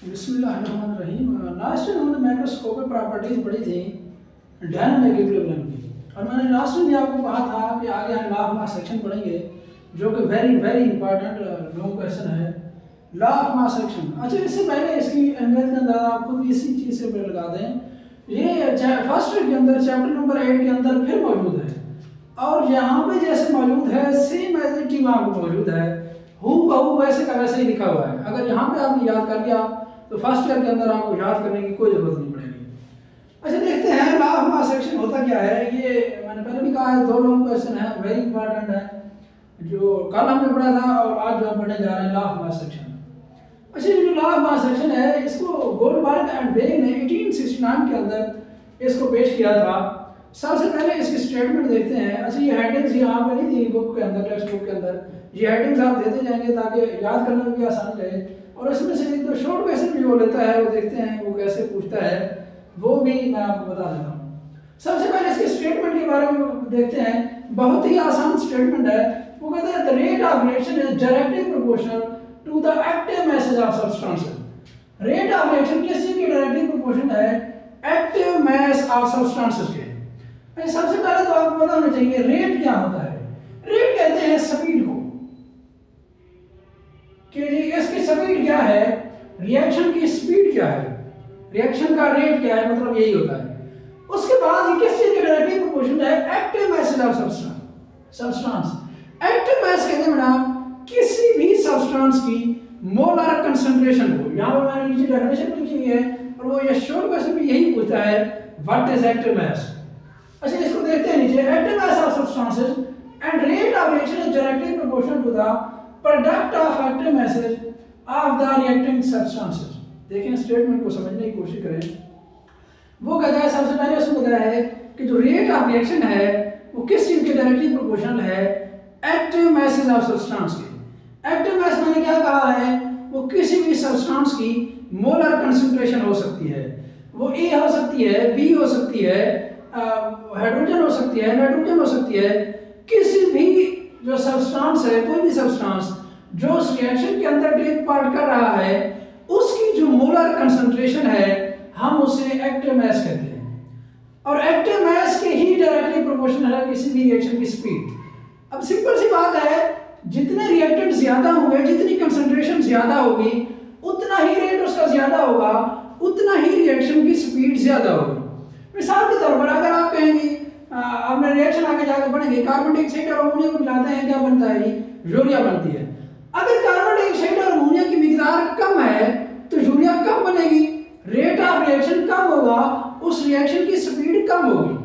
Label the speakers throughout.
Speaker 1: बिस्मिल्लाहिर्रहमानिर्रहीम। Last time हमने microscopic properties पढ़ी थी डायनामिक इक्विलिब्रियम की, और मैंने लास्ट टाइम भी आपको कहा था कि आगे हम लॉ ऑफ मास सेक्शन पढ़ेंगे, जो कि very very important long question है लॉ ऑफ मास सेक्शन। अच्छा, इससे पहले इसकी अहमियत का अंदाजा आप खुद इसी चीज़ से लगा दें। ये फर्स्ट के अंदर चैप्टर नंबर 8 के अंदर फिर मौजूद है, और यहाँ पे जैसे मौजूद है सेम एज इट ही वहाँ पर मौजूद है, हूँ बहू वैसे का वैसे ही लिखा हुआ है। अगर यहाँ पे आपने याद कर लिया तो फर्स्ट ईयर के अंदर आपको याद करने की कोई जरूरत नहीं पड़ेगी। अच्छा, देखते हैं लॉ ऑफ मास सेक्शन होता क्या है। ये मैंने पहले भी कहा है, दो लॉन्ग क्वेश्चन है, वेरी इंपॉर्टेंट है, जो कल हमने पढ़ा था और आज जो हम पढ़ने जा रहे हैं लॉ ऑफ मास सेक्शन। अच्छा, ये जो लॉ ऑफ मास सेक्शन है, इसको गोल्डबर्ग एंड वेग ने 1869 के अंदर इसको पेश किया था। सबसे पहले इसकी स्टेटमेंट देखते हैं। अच्छा, ये हेडिंग्स यहाँ पे नहीं थी बुक के अंदर, टेक्स्ट बुक के अंदर, ये हेडिंग्स आप देते जाएंगे ताकि याद करने में भी आसानी रहे। और इसमें से एक तो शॉर्ट क्वेश्चन भी वो लेता है, वो देखते हैं वो कैसे पूछता है, वो भी मैं आपको बता देता हूँ। सबसे पहले इसके स्टेटमेंट के बारे में देखते हैं, बहुत ही आसान स्टेटमेंट है। वो कहता है the rate of reaction is directly proportional to the active masses of substances. Rate of reaction किसी की डायरेक्टली प्रोपोर्शनल है एक्टिव मैस ऑफ सब्सटेंसेस के। सबसे पहले तो आपको पता होना चाहिए रेट क्या होता है। रेट कहते हैं स्पीड को, कि जी इसकी स्पीड क्या है, रिएक्शन की स्पीड क्या है, रिएक्शन का रेट क्या है, मतलब यही होता है। उसके बाद ये किस चीज के डायरेक्टली प्रोपोर्शनल है active masses of substance. Active mass कहते हैं बेटा किसी भी सब्सटेंस की मोलर कंसंट्रेशन को। यहां पर मैंने नीचे डेफिनेशन लिखी है, और वो ये शॉर्ट क्वेश्चन भी यही पूछता है, व्हाट इज एक्टिव मैस। अच्छा, इसको देखते हैं नीचे, active mass of substances and rate of reaction is directly proportional to the product of active masses of the reacting substances. देखें, स्टेटमेंट को समझने की कोशिश करें। वो कहता है, सबसे पहले उसमें बताया है कि जो रेट ऑफ रिएक्शन है वो किस चीज के डायरेक्टली प्रोपोर्शनल है, एक्टिव मैसेज ऑफ सब्सटेंस के। एक्टिव मैस मैंने क्या कहा है, वो किसी भी सब्सटेंस की मोलर कंसंट्रेशन हो सकती है। वो ए हो सकती है, बी हो सकती है, हाइड्रोजन हो सकती है, नाइट्रोजन हो सकती है। किसी भी जो सब्सटेंस है, कोई भी सब्सटेंस जो उस रिएक्शन के अंदर टेक पार्ट कर रहा है, उसकी जो मोलर कंसंट्रेशन है हम उसे एक्टिव मैस कहते हैं। और एक्टिव मैस के ही डायरेक्टली प्रोपोर्शनल है किसी भी रिएक्शन की स्पीड। अब सिंपल सी बात है, जितने रिएक्टेंट ज्यादा होंगे, जितनी कंसंट्रेशन ज्यादा होगी, उतना ही रेट उसका ज्यादा होगा, उतना ही रिएक्शन की स्पीड ज्यादा होगी। मिसाल के तौर पर अगर आप कहेंगे, आपने रिएक्शन आगे जाकर पढ़ेंगे, कार्बन डाइऑक्साइड और अमोनिया को मिलाते हैं, क्या बनता है जी, यूरिया बनती है। अगर कार्बन डाइऑक्साइड और अमोनिया की मिकदार कम है तो यूरिया कम बनेगी, रेट ऑफ रिएक्शन कम होगा, उस रिएक्शन की स्पीड कम होगी।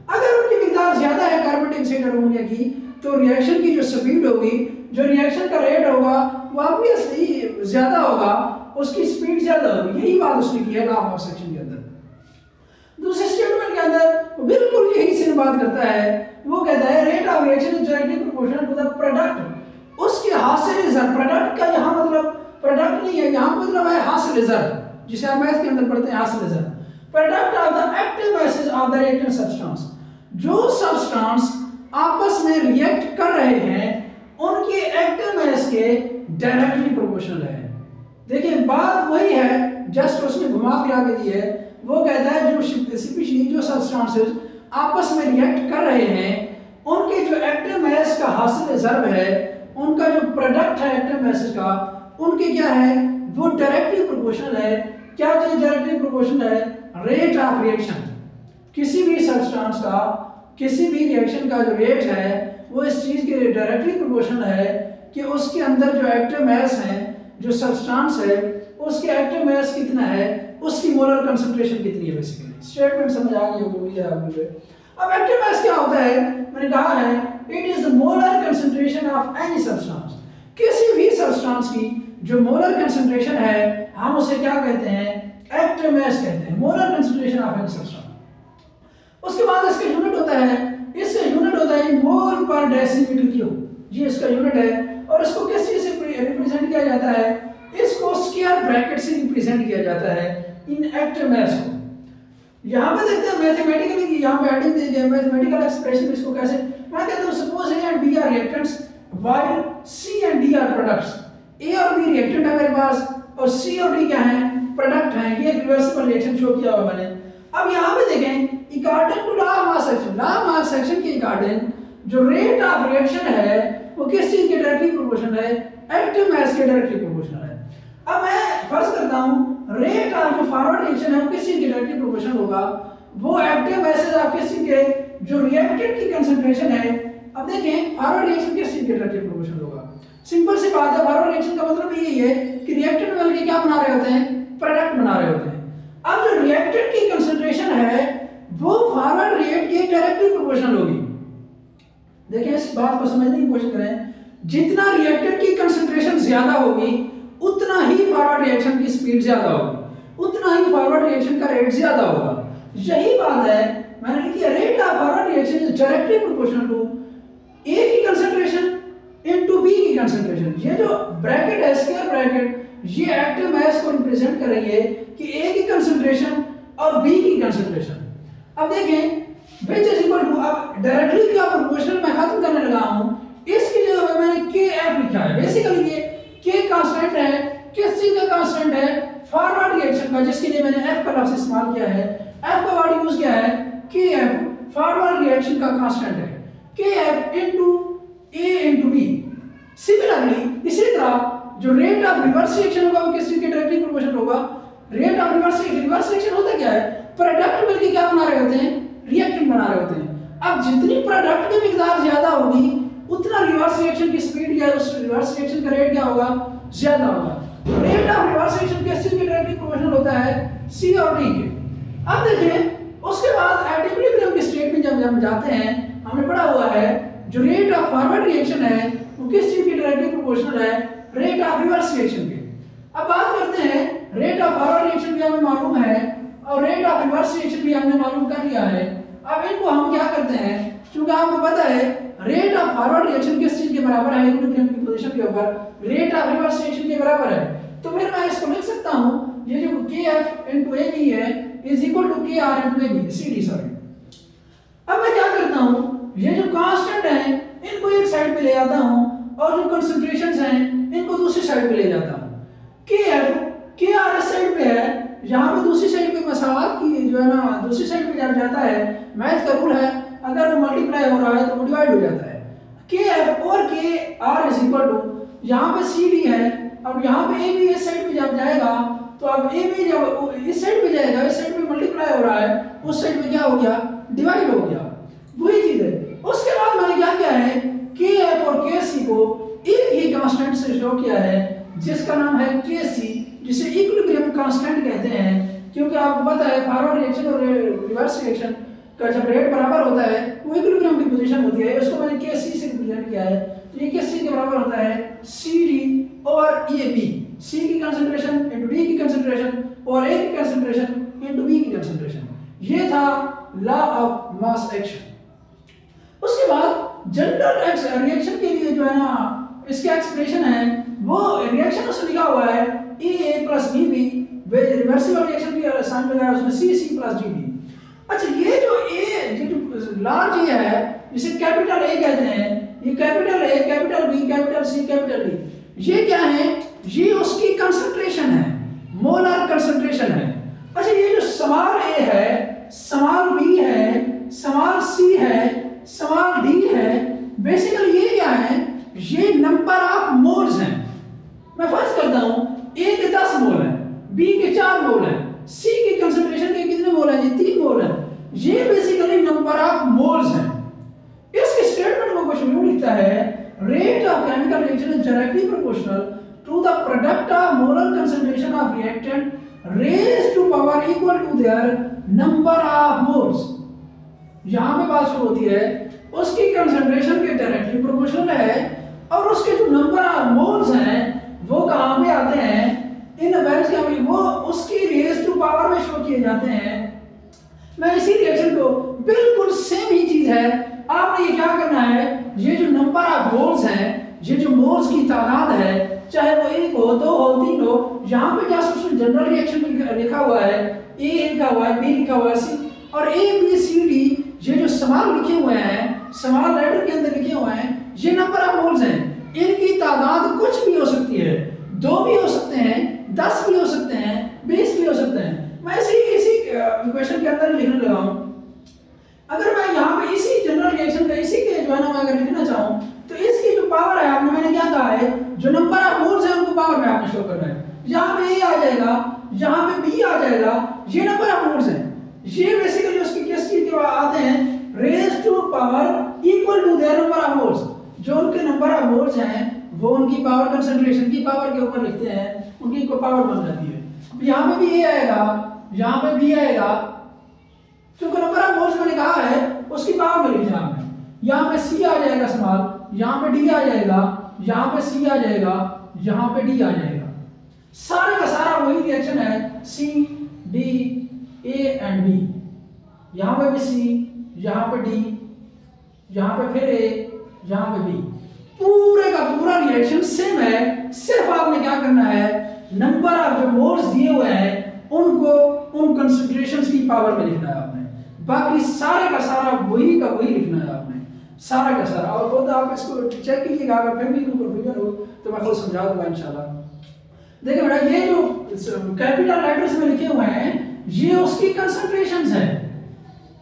Speaker 1: अगर उनकी मिकदार ज्यादा है कार्बन डाइऑक्साइड और अमोनिया की, तो रिएक्शन की जो स्पीड होगी, जो रिएक्शन का रेट होगा, वो ऑब्वियसली ज्यादा होगा, उसकी स्पीड ज्यादा होगी। यही बात उसने की है लॉ ऑफ मास सेक्शन के अंदर। दूसरे स्टेटमेंट के अंदर बिल्कुल यही सेम बात करता है। वो कहता है rate of reaction is directly proportional to the product, उसके हासिल रिजल्ट। प्रोडक्ट का यहाँ मतलब प्रोडक्ट नहीं है, यहाँ मतलब है हासिल रिजल्ट, जिसे आप मैथ के अंदर पढ़ते हैं हासिल result. Product of the active masses of the reactant substance. जो सब्सटेंस आपस में रिएक्ट कर रहे हैं उनके एक्टिव मैस के डायरेक्टली प्रोपोर्शनल है। देखिए, बात वही है, जस्ट उसने घुमा फिरा के दी है। वो कहता है जो सब्सटेंसेस आपस में रिएक्ट कर रहे हैं उनके जो एक्टिव मैस का हासिल रिजल्ट है, उनका जो प्रोडक्ट है एक्टिव मैसेज का, उनके क्या है, वो डायरेक्टली प्रोपोर्शनल है। क्या चीज डायरेक्टली प्रोपोर्शनल है, रेट ऑफ रिएक्शन। किसी भी सब्सटेंस का, किसी भी रिएक्शन का जो रेट है वो इस चीज के डायरेक्टली प्रोपोर्शनल है कि उसके अंदर जो एक्टिव मैस है, जो सब्सटेंस है, उसके एक्टिव मैस कितना है, उसकी मोलर कंसंट्रेशन कितनी है। बेसिकली स्टेटमेंट समझ आ गई होगी आपको। अब एक्टिव मैस क्या होता है, मैंने कहा है it is the molar concentration of any substance. किसी भी सब्सटेंस की जो मोलर कंसंट्रेशन है हम उसे क्या कहते हैं, एक्टिव मैस कहते हैं, molar concentration of any substance. उसके बाद इसका यूनिट होता है, इसका यूनिट होता है मोल पर डेसीमीटर क्यूब, ये इसका यूनिट है। और इसको किस चीज से रिप्रेजेंट किया जाता है, इसको स्क्वायर ब्रैकेट से रिप्रेजेंट किया जाता है इन एक्टिव मैस को। यहां पे देखते हैं मैथमेटिकली कि यहां पे हेडिंग दी है मैथमेटिकल एक्सप्रेशन, इसको कैसे मैं कहता हूं, suppose A and B are reactants while C and D are products. A और बी रिएक्टेंट है मेरे पास, और सी और डी क्या है, प्रोडक्ट हैं, ये रिवर्सिबल रिएक्शन शो किया हुआ मैंने। अब यहाँ पे देखें according to law of mass action, law of mass action के अकॉर्डिंग जो रेट ऑफ रिएक्शन है वो किस चीज के डायरेक्टली प्रोपोर्शनल है, एक्टिव मास के डायरेक्टली प्रोपोर्शनल है। अब मैं फर्ज करता हूँ रेट ऑफ जो फॉरवर्ड रिएक्शन है वो किस चीज के डायरेक्टली प्रोपोर्शनल होगा, वो एक्टिव मास ऑफ किस चीज के जो रिएक्टेंट की कंसंट्रेशन है। अब देखें फॉरवर्ड रिएक्शन किस चीज के डायरेक्टली प्रोपोर्शनल होगा, सिंपल सी बात है, फॉरवर्ड रिएक्शन का मतलब यही है कि रिएक्टेंट मिलकर क्या बना रहे होते हैं, प्रोडक्ट बना रहे होते हैं। अब जो रिएक्टेंट की कंसंट्रेशन है वो फॉरवर्ड रेट के डायरेक्टली प्रोपोर्शनल होगी। देखिए इस बात को समझने की कोशिश करें, जितना रिएक्टेंट की कंसंट्रेशन ज्यादा होगी उतना ही फॉरवर्ड रिएक्शन की स्पीड ज्यादा होगी, उतना ही फॉरवर्ड रिएक्शन का रेट ज्यादा होगा। यही बात है मैंने लिखी है, rate of forward reaction is directly proportional to A की कंसंट्रेशन इनटू बी की कंसंट्रेशन। ये जो ब्रैकेट है स्क्वायर ब्रैकेट, ये एक्टिव मास को रिप्रेजेंट कर रही है कि ए की कंसंट्रेशन और बी की कंसंट्रेशन। अब देखें which is equal to, अब डायरेक्टली क्या प्रोपोर्शनल मैं खत्म करने लगा हूं, इसकी जगह पे मैंने kf लिखा है। बेसिकली ये k कांस्टेंट है, किस चीज का कांस्टेंट है, फॉरवर्ड रिएक्शन का, जिसके लिए मैंने f का लफ्ज इस्तेमाल किया है। f का वर्ड यूज किया है kf, फॉरवर्ड रिएक्शन का कांस्टेंट है kf into a into b। Similarly इसी तरह जो रेट ऑफ रिवर्स रिएक्शन होगा वो किस चीज के डायरेक्टली प्रोपोर्शनल होगा, रेट ऑफ रिवर्स रिएक्शन होता क्या है, प्रोडक्ट मिलकर क्या बना रहे होते हैं, रिएक्टेंट बना रहे होते हैं। अब जितनी प्रोडक्ट की मिकदार ज्यादा होगी उतना रिवर्स रिएक्शन की स्पीड या उस रिवर्स रिएक्शन का रेट क्या होगा, ज्यादा होगा। रेट ऑफ रिवर्स रिएक्शन किस चीज के डायरेक्टली प्रोपोर्शनल होता है, C और D के। अब देखें उसके बाद एट इक्विलिब्रियम की स्टेट में जब हम जाते हैं, हमने पढ़ा हुआ है जो रेट ऑफ फॉरवर्ड रिएक्शन है वो किस चीज के डायरेक्टली प्रोपोर्शनल है, रेट ऑफ रिवर्स रिएक्शन के। अब बात करते हैं रेट ऑफ फॉरवर्ड रिएक्शन भी हमें मालूम है और रेट ऑफ रिवर्स रिएक्शन भी हमने मालूम कर लिया है। अब इनको हम क्या करते हैं, क्योंकि आपको पता है रेट ऑफ फॉरवर्ड रिएक्शन किस चीज के बराबर है, इक्विलिब्रियम की पोजीशन के ऊपर रेट ऑफ रिवर्स रिएक्शन के बराबर है। तो फिर मैं इसको लिख सकता हूं, ये जो kf इनटू ab है is equal to kr into ab cd sorry. अब मैं क्या करता हूं, ये जो कांस्टेंट है इनको एक साइड पे ले आता हूं और जो कंसंट्रेशंस हैं इनको दूसरी साइड पे ले जाता हूं। kf kr इस साइड पे है, यहाँ पे दूसरी साइड पे मसावात की जो है ना, दूसरी साइड पे जब जाता है मैथ का रूल है अगर वो मल्टीप्लाई हो रहा है तो वो डिवाइड हो जाता है। kf और kr इज इक्वल टू यहाँ पे cd है, अब यहाँ पे ab इस साइड पे जब जाएगा तो अब ab जब इस साइड पे जाएगा, इस साइड पे मल्टीप्लाई हो रहा है, उस साइड पे क्या हो गया, डिवाइड हो गया, वही चीज है। उसके बाद मैंने क्या किया है, kf और kc को एक ही कांस्टेंट से शो किया है जिसका नाम है kc, जिसे इक्विलिब्रियम कांस्टेंट कहते हैं, क्योंकि आपको पता है फॉरवर्ड रिएक्शन और रिवर्स रिएक्शन का जब रेट बराबर होता है वो इक्विलिब्रियम की पोजीशन होती है। इसको मैंने kc से रिप्रेजेंट किया है, तो ये किस चीज के बराबर होता है, cd और ab, c की कंसंट्रेशन इनटू d की कंसंट्रेशन और a की कंसंट्रेशन इनटू b की कंसंट्रेशन। ये था लॉ ऑफ मास एक्शन। उसके बाद जनरल रिएक्शन के लिए जो है ना इसका एक्सप्रेशन है वो रिएक्शन उसमें लिखा हुआ है A plus BB, reversible reaction की साइन लगाया उसमें CC प्लस DD। अच्छा ये जो लार्ज ए है जिसे कैपिटल A कहते हैं, ये capital A, capital B, capital C, capital D, ये क्या है, ये उसकी कंसंट्रेशन है, मोलर कंसंट्रेशन है। अच्छा ये जो स्मॉल a है, स्मॉल b है, स्मॉल c है, स्मॉल d है, बेसिकली ये क्या है, ये नंबर ऑफ मोल्स हैं। मैं फर्ज करता हूं a के 10 मोल है, b के 4 मोल है, c की कंसंट्रेशन के कितने मोल है, ये 3 मोल है। ये बेसिकली नंबर ऑफ मोल्स हैं। इसके स्टेटमेंट को क्वेश्चन यूं लिखता है, rate of chemical reaction is directly proportional to the product of molar concentration of reactant raised to power equal to their number of moles। यहाँ पे बात शुरू होती है उसकी कंसंट्रेशन के डायरेक्टली प्रोपोर्शनल है और उसके जो नंबर ऑफ मोल्स हैं वो कहाँ पे आते हैं, इन वैल्यूज के वो उसकी रेज टू पावर में शो किए जाते हैं। मैं इसी रिएक्शन को बिल्कुल सेम ही चीज है, आपने ये क्या करना है, ये जो नंबर ऑफ मोल्स हैं, ये जो मोल्स की तादाद है, चाहे वो 1 हो, 2 हो, 3 हो, यहाँ पे क्या जनरल रिएक्शन में लिखा हुआ है, A लिखा हुआ है, B लिखा हुआ है, C और A, B, C, D, ये जो स्मॉल लिखे हुए हैं, स्मॉल लेटर के अंदर लिखे हुए हैं, ये नंबर ऑफ मोल्स हैं। इनकी तादाद कुछ भी हो सकती है, 2 भी हो सकते हैं, 10 भी हो सकते हैं, 20 जो नंबर ऑफ मोल्स है उनको पावर में आपने शो करना है। यहाँ पे ए आ जाएगा, यहाँ पे बी आ जाएगा, ये नंबर ऑफ मोल्स हैं। ये बेसिकली उसकी किस चीज के आते हैं, raise to power equal to their number of moles. जो उनके नंबर ऑफ मोल्स हैं वो उनकी पावर कंसंट्रेशन की पावर के ऊपर लिखते हैं, उनकी को पावर बन जाती है। यहाँ पे भी ए आएगा, यहाँ पे बी आएगा, क्योंकि नंबर ऑफ मोल्स मैंने कहा है उसकी पावर में लिख दिया हमने। यहाँ पे सी आ जाएगा स्मॉल, यहाँ पे डी आ जाएगा, यहाँ पे सी आ जाएगा, यहाँ पे डी आ जाएगा। सारे का सारा वही रिएक्शन है, C D A and B. यहाँ पे भी सी, यहाँ पे डी, यहाँ पे फिर ए, यहाँ पे बी। पूरे का पूरा रिएक्शन सेम है, सिर्फ आपने क्या करना है, नंबर ऑफ जो मोल्स दिए हुए हैं उनको उन कंसंट्रेशंस की पावर में लिखना है आपने। बाकी सारे का सारा वही का वही लिखना है आपने, सारा का सारा। और खुद आप इसको चेक कीजिएगा, अगर फिर भी कंफ्यूजन हो तो मैं खुद समझा दूंगा इंशाल्लाह। देखिए बेटा, ये जो कैपिटल लेटर्स में लिखे हुए हैं ये उसकी कंसंट्रेशंस है।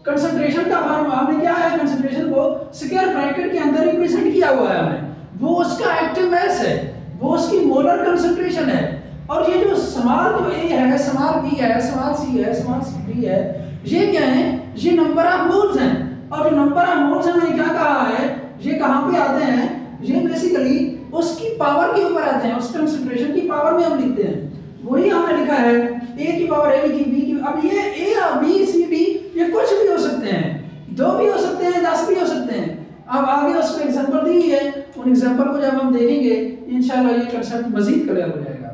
Speaker 1: कंसंट्रेशन का फॉर्मूला हमने क्या है, कंसंट्रेशन को स्क्वायर ब्रैकेट के अंदर रिप्रेजेंट किया हुआ है हमने। वो उसका एक्टिव मास है, वो उसकी मोलर कंसंट्रेशन है। और ये जो स्मॉल जो ए है, स्मॉल बी है, स्मॉल सी है, स्मॉल डी है, ये क्या है, ये नंबर ऑफ मोल्स हैं। और जो नंबर ऑफ मोल्स है मैंने क्या कहा है, ये कहाँ पे आते हैं, ये बेसिकली उसकी पावर के ऊपर आते हैं, उस कंसंट्रेशन की पावर में हम लिखते हैं। वही हमने लिखा है, ए की पावर ए लिखी, बी की, अब ये ए और बी सी डी ये कुछ भी हो सकते हैं, 2 भी हो सकते हैं, 10 भी हो सकते हैं। अब आगे उसमें एग्जांपल दी है, उन एग्जांपल को जब हम देखेंगे इंशाल्लाह ये कंसेप्ट मजीद क्लियर हो जाएगा।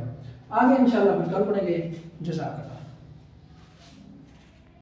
Speaker 1: आगे इंशाल्लाह कल पढ़ेंगे। जज़ाकल्लाह।